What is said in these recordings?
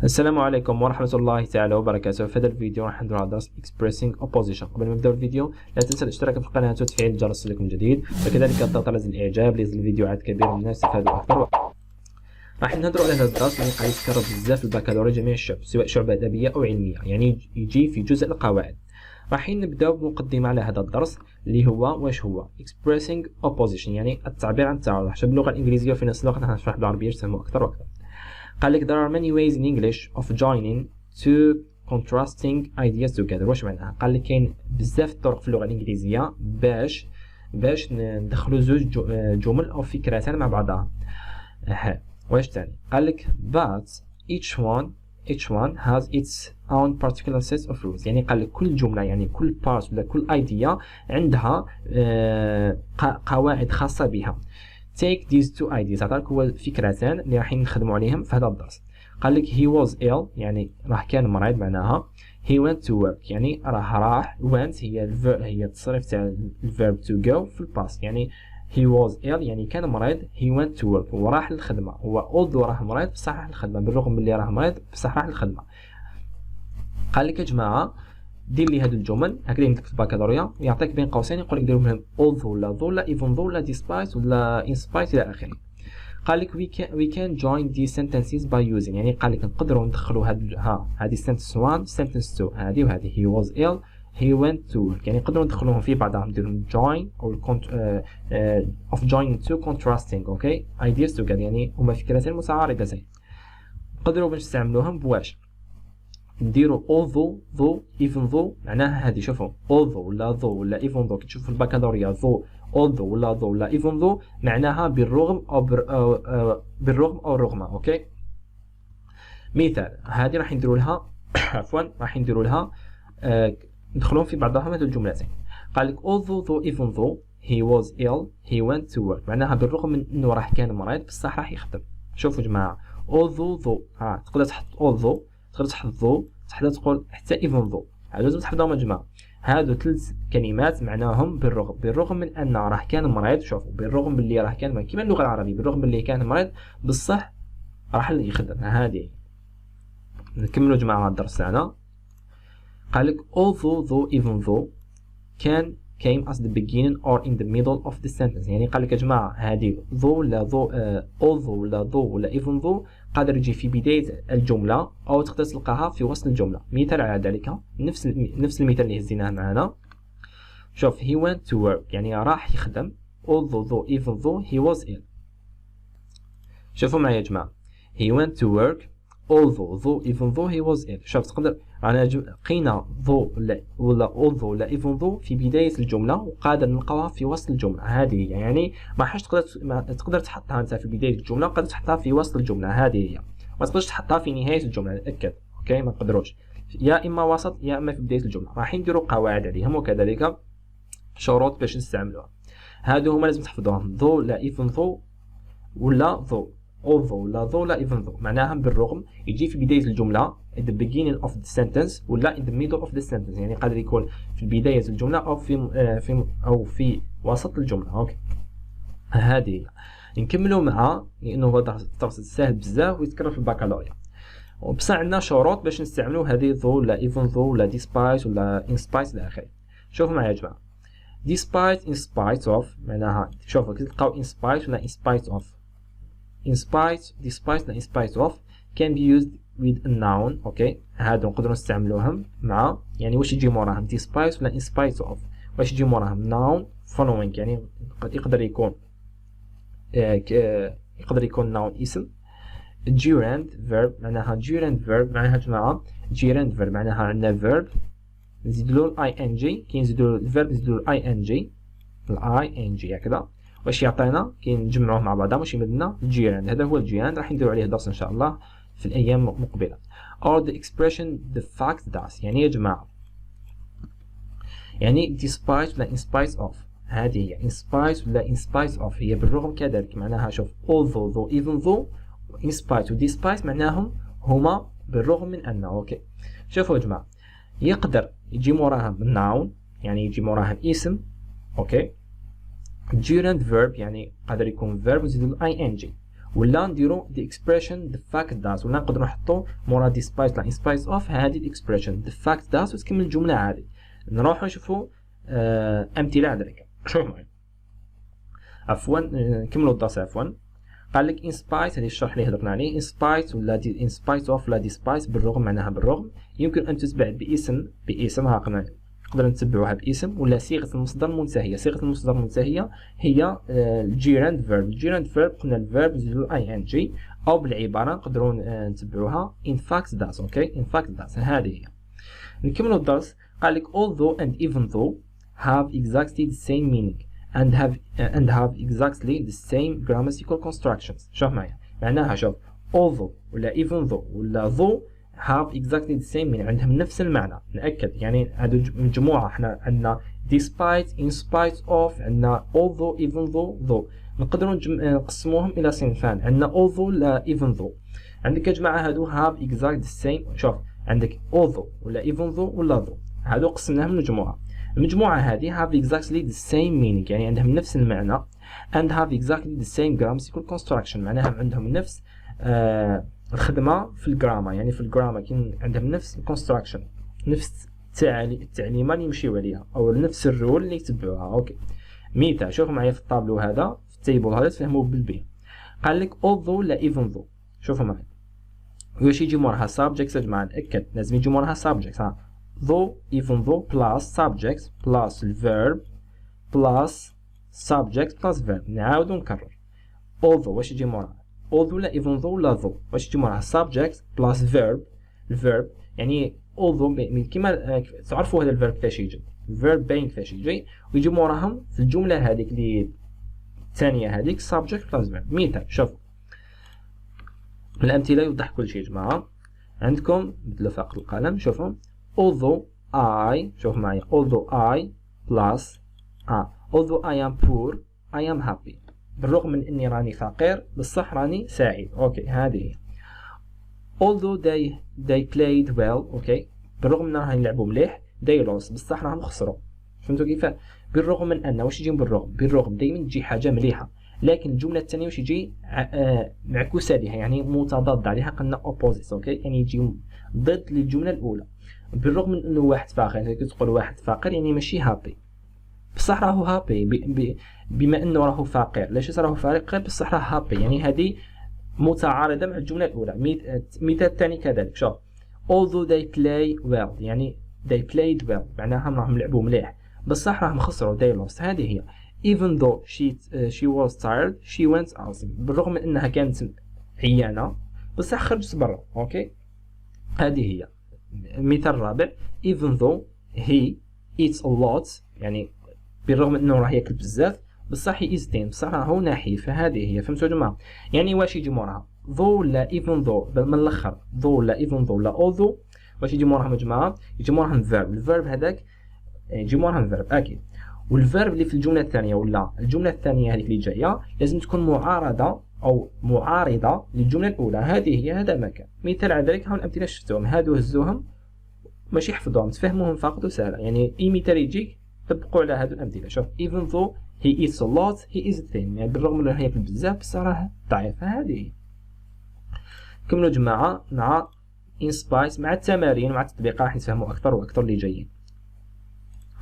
السلام عليكم ورحمة الله تعالى وبركاته. في هذا الفيديو راح نديرو على درس expressing opposition. قبل ما نبداو الفيديو لا تنسى الاشتراك في القناة وتفعيل الجرس لكم جديد، وكذلك الضغط على زر الاعجاب ليصل الفيديوهات كبيرة من الناس يستفادوا اكثر. راح نهضروا على هذا الدرس اللي قاعد يتكرر بزاف في البكالوريا جميع الشعب، سواء شعبة أدبية أو علمية، يعني يجي في جزء القواعد. راح نبداو بمقدمة على هذا الدرس اللي هو واش هو expressing opposition، يعني التعبير عن التعارض. حسب اللغة الإنجليزية وفي نفس الوقت نشرح بالعربية تفهموا أكثر وأكثر. قال لك there are many ways in English of joining two contrasting ideas together. واش معناها؟ قال لك كاين بزاف الطرق في اللغة الإنجليزية باش ندخلوا زوج جمل أو فكرتان مع بعضها. واش تاني؟ قال لك but each one has its own particular set of rules. يعني قال لك كل جملة، يعني كل part ولا كل idea عندها قواعد خاصة بها. take these two ideas. عطاك هو فكرتان اللي راح نخدموا عليهم في هذا الدرس. قال لك he was ill، يعني راح كان مريض، معناها he went to work، يعني راح went هي التصريف تاع الverb to go في الباست، يعني he was ill يعني كان مريض، he went to work وراح للخدمة. هو although راه مريض بصح راح للخدمة، بالرغم من اللي راه مريض بصح راح للخدمة. قال لك يا جماعة دير لي هاد الجمل هكذا يمدك في البكالوريا، يعطيك بين قوسين يقول لك دير لهم although ولا though ولا even though ولا despite ولا in spite الى اخره. قال لك we can join these sentences by using، يعني قال لك نقدروا ندخلوا هذه sentence 1 sentence 2 هذه وهذه. he was ill he went to work، يعني نقدروا ندخلوهم في بعضهم، نديرهم join او of joining two contrasting ideas together، يعني هما فكرتين متعارضتين. نقدروا باش نستعملوهم بواش نديروا although though even though. معناها هذه شوفوا although ولا though ولا even though، كي تشوفوا في البكالوريا although ولا though ولا even though معناها بالرغم او رغم. مثال هذه راح نديروا لها عفوا راح نديروا لها ندخلون في بعضهم هذو الجملتين. قال لك although though even though he was ill he went to work، معناها بالرغم من انه راح كان مريض بصح راح يخدم. شوفوا يا جماعه although though تقدر تحط although، تقدر تحط though، تقدر تقول حتى even though. لازم تحفظوهم يا جماعه، هادو 3 كلمات معناهم بالرغم من ان راه كان مريض. شوفوا بالرغم باللي راه كان مريض كيما اللغه العربيه، بالرغم باللي كان مريض بصح راح يخدم. هذه نكملوا يا جماعه الدرس تاعنا. قال لك although though even though came as the beginning or in the middle of the sentence، يعني قال لك يا جماعه هذه though ولا although ولا though ولا even though قادر يجي في بداية الجملة أو تقدر تلقاها في وسط الجملة. مثال على ذلك نفس المثال اللي هزيناه معنا. شوف he went to work يعني راح يخدم although though even though he was ill. شوفوا معايا يا جماعة he went to work although though even though he was ill. شوف تقدر أنا لقينا though ولا although ولا even though في بداية الجملة وقادر نلقاوها في وسط الجملة. هذه هي، يعني ما حاش تقدر تحطها أنت في بداية الجملة وقادر تحطها في وسط الجملة. هذه هي، ما تقدرش تحطها في نهاية الجملة، نتأكد. ما نقدروش، يا إما وسط يا إما في بداية الجملة. راح نديروا قواعد عليهم وكذلك شروط باش نستعملوها. هادو هما لازم تحفظوهم though لا even though ولا though although ولا though لا even though. معناها بالرغم يجي في بداية الجملة at the beginning of the sentence ولا in the middle of the sentence، يعني قادر يكون في بداية الجملة أو في وسط الجملة. هذه نكملوا مع لأنه هو درس سهل بزاف ويتكرر في البكالوريا، وبصح عندنا شروط باش نستعملوا هذه though ولا even though ولا despite ولا in spite إلى آخره. شوفوا معايا يا جماعة despite in spite of معناها شوفوا كي تلقاو in spite ولا in spite of. in spite despite ولا in spite of can be used with a noun. هادو نقدروا نستعملوهم مع، يعني واش يجي موراهم despite ولا in spite of، واش يجي موراهم noun following، يعني يقدر يكون noun اسم. gerund verb معناها gerund verb معناها جماعة gerund verb معناها عندنا verb نزيدلو ing، كي نزيدو الverb نزيدلو ing هكذا. واش يعطينا كي نجمعوه مع بعضهم واش يمدنا gerund. هذا هو الgerund، راح نديرو عليه درس ان شاء الله في الايام المقبله. or the expression the fact that، يعني يا جماعه يعني despite ولا in spite of. هذه هي in spite ولا in spite of، هي بالرغم كذلك. معناها شوف although though even though in spite و despite معناهم هما بالرغم من انه. شوفوا يا جماعه يقدر يجي موراهم noun يعني يجي موراهم اسم. gerund verb يعني قادر يكون verb نزيدو ing، ولا نديرو the expression the fact does، ولا نقدروا نحطو مورا despite لا in spite of هذه the expression the fact does وتكمل الجملة عادي. نروحو نشوفو أمثلة على ذلك. شوف معايا عفوا نكملو الدرس. عفوا قال لك in spite هذه الشرح اللي هضرنا عليه in spite ولا in spite of ولا despite بالرغم معناها بالرغم يمكن أن تتبع باسم ها نقدر نتبعوها باسم ولا صيغة المصدر المنتهية. صيغة المصدر المنتهية هي الجيراند فيرب. الجيراند فيرب قلنا الفيرب نزيدو ing أو بالعبارة نقدروا نتبعوها in fact does. اوكي in fact does هذه هي. نكملوا الدرس. قال لك although and even though have exactly the same meaning and have exactly the same grammatical constructions. شوف معايا معناها شوف although ولا even though ولا though have exactly the same meaning عندهم نفس المعنى. نأكد يعني هذو مجموعة احنا عندنا despite in spite of عندنا although even though نقدروا نقسموهم إلى صنفان. عندنا although لا even though. عندك يا جماعة هادو have exactly the same. شوف عندك although ولا even though ولا though هادو قسمناهم لمجموعة. المجموعة هذه have exactly the same meaning يعني عندهم نفس المعنى and have exactly the same grammatical construction معناها عندهم نفس الخدمة في الجرامر. يعني في الجرامر كاين عندهم نفس الكونستراكشن نفس التعليمات اللي يمشيو عليها أو نفس الرول اللي يتبعوها. أوكي مثال شوفوا معايا في الطابلو هذا في التيبل هذا تفهموه بالبي. قال لك although لا even though. شوفوا معايا واش يجي موراها subjects يا جماعة. نأكد لازم يجي موراها subjects ها though even though plus subjects plus الverb plus subject plus verb. نعاودو نكرر although واش يجي موراها although لا even though لا though واش يجي موراها subject plus verb. الverb يعني although كيما تعرفوا هذا الverb كيفاش يجي الverb باين كيفاش يجي ويجي موراهم في الجملة هذيك اللي الثانية هذيك subject plus verb. مثال شوفوا الأمثلة يوضح كل شيء يا جماعة. عندكم بدلوا فقط القلم. شوفوا although I شوف معايا although I plus although I am poor I am happy. بالرغم من اني راني فقير بصح راني سعيد. اوكي هذه هي. although they played well. اوكي بالرغم من راهم يلعبوا مليح they lost بصح راهم خسروا. فهمتوا كيف؟ بالرغم من ان واش يجي بالرغم دائما تجي حاجه مليحه لكن الجمله الثانيه واش يجي معكوسه عليها يعني متضاد عليها قلنا opposite. اوكي يعني يجي ضد للجمله الاولى. بالرغم من انه واحد فقير يعني تقول واحد فقير يعني ماشي هابي بصح راهو هابي بما انه راهو فقير. ليش راهو فقير بصح راه هابي يعني هذه متعارضه مع الجمله الاولى. مثال الثاني كذلك. شوف although they play well يعني they played well معناها راهم لعبوا مليح بصح راهم خسروا they lost. هذه هي. even though she was tired she went out بالرغم من انها كانت عيانه بصح خرجت برا. اوكي هذه هي. مثال رابع even though he eats a lot يعني بالرغم من انه راه ياكل بزاف بصح he is thin بصح راهو نحيف. فهذه هي. فهمتوا يا جماعه؟ يعني واش يجي موراها though لا even though من الاخر though لا even though لا although واش يجي موراهم يا جماعه؟ يجي موراهم verb. الفيرب هذاك يجي موراهم verb اكيد. والفيرب اللي في الجمله الثانيه ولا الجمله الثانيه هذيك اللي جايه لازم تكون معارضه او معارضه للجمله الاولى. هذه هي. هذا ما كان. مثال على ذلك هاو الامثله شفتوهم هادو هزوهم ماشي حفظوهم تفهموهم فقط وسهله. يعني اي مثال يجيك طبقوا على هادو الامثله. شوف even though he eats a lot he is thin يعني بالرغم من انه ياكل بزاف بصح راه ضعيف. هذه كملوا جماعه مع in spite مع التمارين مع التطبيقات راح نفهموا اكثر واكثر اللي جايين.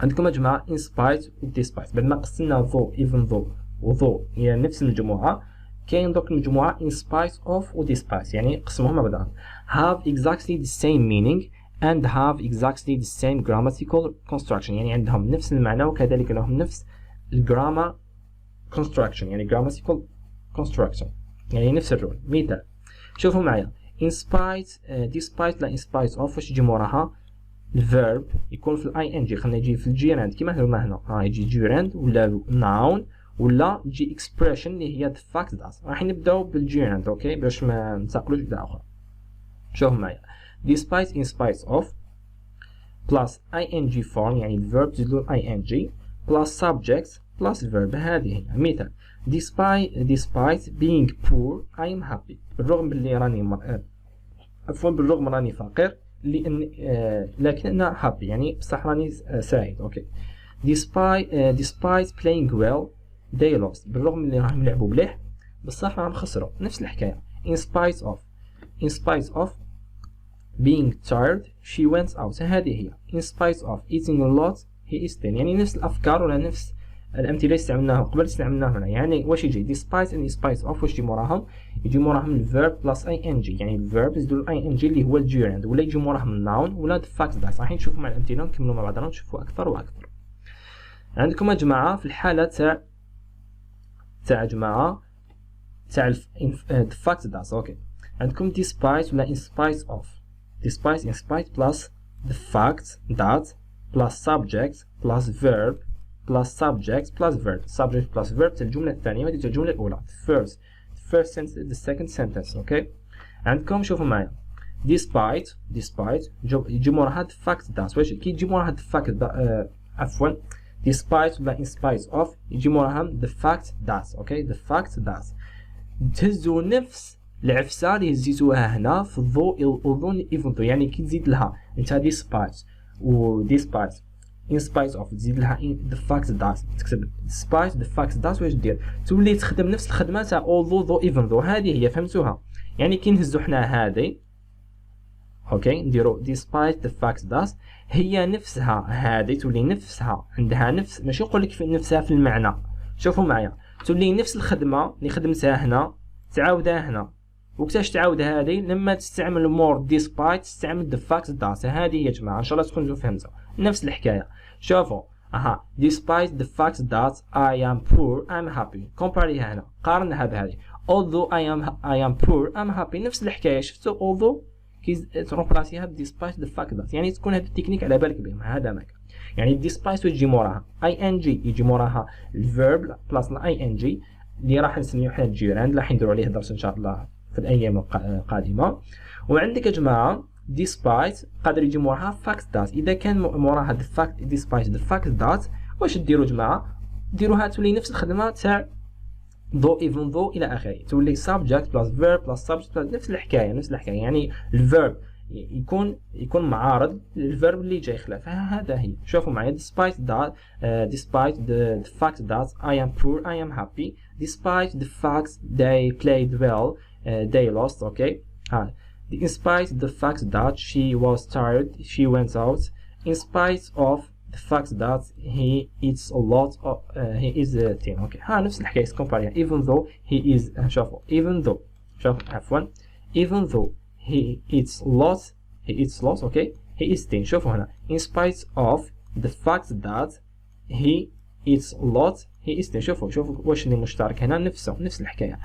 عندكم يا جماعه in spite و despite بعد ما قسمنا though even though و though هي نفس المجموعه كاين دوك المجموعه in spite of و despite يعني قسموهم مع بعضهم have exactly the same meaning and have exactly the same grammatical construction يعني عندهم نفس المعنى وكذلك لهم نفس الجرامر construction يعني grammatical construction يعني نفس الرول. مثال شوفوا معايا in spite despite لا in spite of واش يجي موراها الفيرب يكون في الاي ان جي. خلينا يجي في الجيراند كيما هنا هنا يجي جيراند ولا noun ولا جي expression اللي هي the fact that. راح نبداو بالجيراند اوكي باش ما ننتقلوش بدا اخرى. شوفوا معايا despite in spite of plus ing form يعني الفيرب تزيدلو ing plus subject plus verb. هذه هي. مثال despite being poor I am happy بالرغم باللي راني بالرغم راني فقير لأن لكن أنا happy يعني بصح راني سعيد. أوكي despite playing well they lost بالرغم من اللي راهم يلعبوا مليح بصح راهم خسروا نفس الحكايه. in spite of being tired she went out. هذه هي in spite of eating a lot he is thin. يعني نفس الافكار ولا نفس الامثله اللي استعملناهم قبل استعملناهم هنا. يعني واش يجي despite and in spite of واش يجي موراهم؟ يجي موراهم الفيرب بلس ing. يعني الفيرب يزيدوا الاي ان جي اللي هو الجيراند، ولا يجي موراهم الناون ولا الفاكت داس. راح نشوفوا مع الامثله نكملوا مع بعضنا نشوفوا اكثر واكثر. عندكم يا جماعه في الحاله تاع جماعه تاع الفاكت داس. اوكي عندكم despite ولا in spite of. despite in spite plus the fact that plus subject plus verb plus subject plus verb. subject plus verb تاع الجملة الثانية وهذه تاع الجملة الأولى. the first sentence the second sentence. اوكي عندكم شوفوا معايا despite يجي موراها the fact that. واش كي يجي موراها the fact that عفوا despite ولا in spite of يجي موراها the fact that. اوكي the fact that تهزوا نفس العفسه اللي هزيتوها هنا في الضوء اظن even though. يعني كي تزيد لها انت despite و despite in spite of تزيد لها the fact that تكتب despite the fact that واش دير؟ تولي تخدم نفس الخدمه تاع although though even though. هذه هي فهمتوها؟ يعني كي نهزو حنا هذه اوكي نديرو despite the fact that هي نفسها هذه تولي نفسها عندها نفس ماشي نقول لك في نفسها في المعنى. شوفوا معايا تولي نفس الخدمه اللي خدمتها هنا تعاودها هنا. وكتاش تعاود هذه لما تستعمل more despite تستعمل the fact that. هذه يا جماعه ان شاء الله تكونوا فهمتوا نفس الحكايه. شوفوا despite the fact that I am poor I'm happy. كومباريها هنا قارنها بهذه although I am poor I'm happy. نفس الحكايه شفتوا although كي ترومبلاسيها despite the fact that. يعني تكون هذا التكنيك على بالك بهم. هذا ماك يعني despite يجي موراها ing يجي موراها الفيرب بلس ing اللي راح نسميوه حنا الجيراند. راح نديروا عليه درس ان شاء الله في الايام القادمه. وعندك يا جماعه despite قادر يجي موراها fact that. اذا كان موراها the fact despite the fact that واش ديروا جماعه؟ ديروها تولي نفس الخدمه تاع though even though الى اخره. تولي subject plus verb plus subject plus نفس الحكايه. يعني الفيرب يكون معارض للفيرب اللي جاي خلافها. هذا هي. شوفوا معايا despite that despite the fact that I am poor I am happy. despite the fact they played well they lost. okay in spite the fact that she was tired she went out. in spite of the fact that he eats a lot of he is thin. okay نفس الحكايه كومباريها even though he is شوفوا عفوا even though he eats lots okay he is thin. شوفوا هنا in spite of the fact that he eats a lot he is thin. شوفوا واش اللي مشترك هنا نفس الحكايه.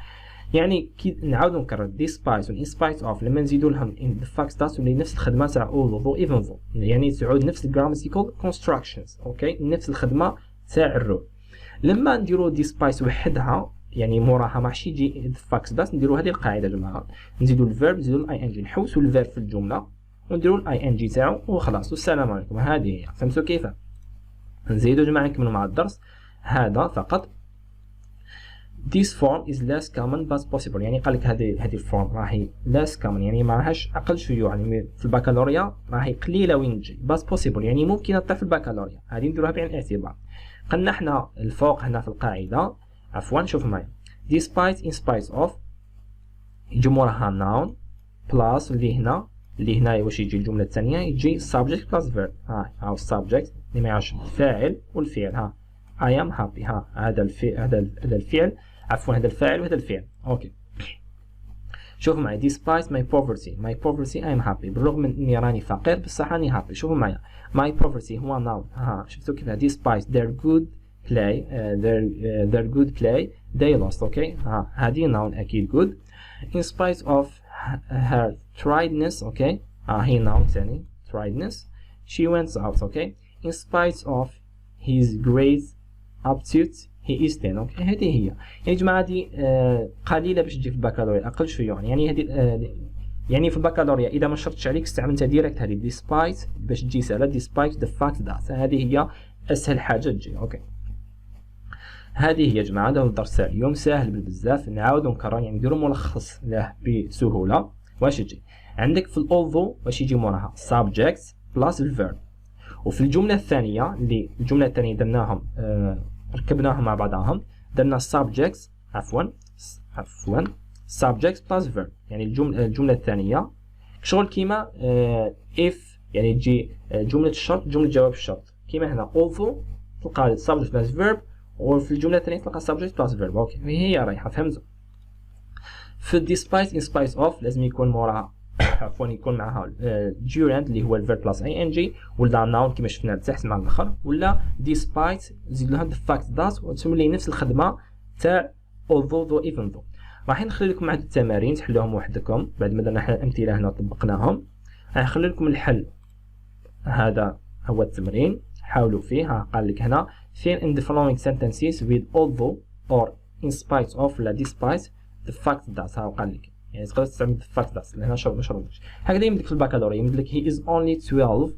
يعني كي نعاودو نكرر despite و in spite of لما نزيدو لهم in the fact that تولي نفس الخدمه تاع although though even though. يعني تعود نفس الجراماتيكال constructions. اوكي نفس الخدمه تاع الرول. لما نديرو despite وحدها يعني موراها ماشي يجي the fact that نديرو هذه القاعده يا جماعه. نزيدو الفيرب نزيدو الاي ان جي نحوسو الفيرب في الجمله ونديرو الاي ان جي تاعو وخلاص والسلام عليكم. هذه هي. فهمتوا كيف؟ نزيدو يا جماعه نكملوا مع الدرس هذا فقط. This form is less common but possible. يعني قال لك هذه الفورم راهي less common يعني ما راهاش اقل شيوع. يعني في البكالوريا راهي قليله وين تجي but possible يعني ممكن تطيح في البكالوريا. هذه نديروها بعين الاعتبار. قلنا احنا الفوق هنا في القاعده عفوا شوفوا معايا despite in spite of يجي موراها noun plus اللي هنا واش يجي الجمله الثانيه يجي subject plus verb. هاو subject اللي ما يعرفش الفاعل والفعل. I am happy. هذا الفعل عفوا هذا الفاعل وهذا الفعل. اوكي شوفوا معي despite my poverty I'm happy. بالرغم من اني راني فقير بصح راني happy. شوفوا معي my poverty هو noun. شفتوا كيف despite their good play they lost. اوكي هذه noun اكيد good. in spite of her tiredness اوكي هي noun ثاني tiredness she went out. اوكي in spite of his great aptitude he is thin. اوكي هذه هي. يعني يا جماعه هذه قليله باش تجي في البكالوريا اقل شويه. يعني هذه يعني في البكالوريا اذا ما شرطتش عليك استعملتها ديريكت هذه despite باش تجي سهله despite the fact that. هذه هي اسهل حاجه تجي. اوكي هذه هي يا جماعه. هذا هو الدرس تاع اليوم ساهل بزاف. نعاودو نكرر يعني نديرو ملخص له بسهوله. واش يجي عندك في although واش يجي موراها subject plus الverb. وفي الجمله الثانيه درناهم ركبناهم مع بعضهم درنا subjects عفوا عفوا subject plus verb، يعني الجملة الثانية شغل كيما if، يعني تجي جملة الشرط جملة جواب الشرط، كيما هنا although تلقى subject plus verb، وفي الجملة الثانية تلقى subject plus verb. اوكي هي رايحة، فهمتوا؟ في despite in spite of لازم يكون موراها عفوا يكون معها during اللي هو الverb plus ing، ولا noun كما شفنا تحت مع الاخر، ولا despite زيد لها the fact that وتولي نفس الخدمة تاع although though even though. راح نخلي لكم عدد التمارين تحلوهم وحدكم بعد ما درنا الامثله هنا طبقناهم. راح نخلي لكم الحل، هذا هو التمرين حاولوا فيه. قال لك هنا fill in the following sentences with although or in spite of ولا despite the fact that. ها قال لك يعني تقدر تستعمل the fact that لهنا ما شرطش. هكذا يمدك في البكالوريا يمد لك he is only 12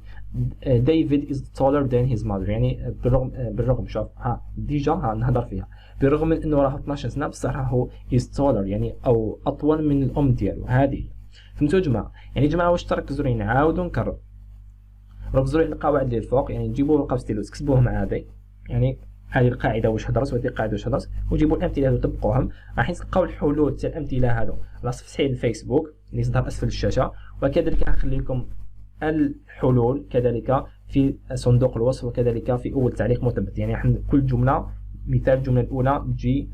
David is taller than his mother، يعني بالرغم شوف ها ديجا نهضر فيها بالرغم من انه راه 12 سنه بصح راهو is taller يعني او اطول من الام ديالو. هذه فهمتوا يا جماعه؟ يعني يا جماعه واش تركزوا لي نعاودوا نكرر، ركزوا على القواعد اللي الفوق، يعني تجيبوا ورقه ستيلوس تكتبوهم عادي، يعني هذه القاعده واش هضرت وهذه القاعده واش هضرت، وجيبوا الامثله هذو طبقوهم. راح تلقاو الحلول تاع الامثله هذو على صفحتي الفيسبوك اللي تظهر اسفل الشاشه، وكذلك نخلي لكم الحلول كذلك في صندوق الوصف، وكذلك في اول تعليق مثبت. يعني كل جمله، مثال الجمله الاولى تجي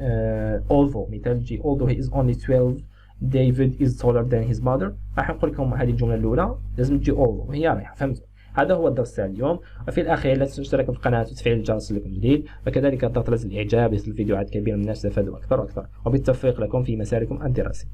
although، مثال تجي although he is only 12 David is taller than his mother، راح نقول لكم هذه الجمله الاولى لازم تجي although هي رايحه. فهمتوا؟ هذا هو الدرس تاع اليوم. وفي الاخير لا تنسوا الاشتراك في القناه وتفعيل الجرس لكم جديد، وكذلك الضغط على الاعجاب ليصل الفيديوهات كبيره من الناس يستفادوا اكثر واكثر، وبالتوفيق لكم في مساركم الدراسي.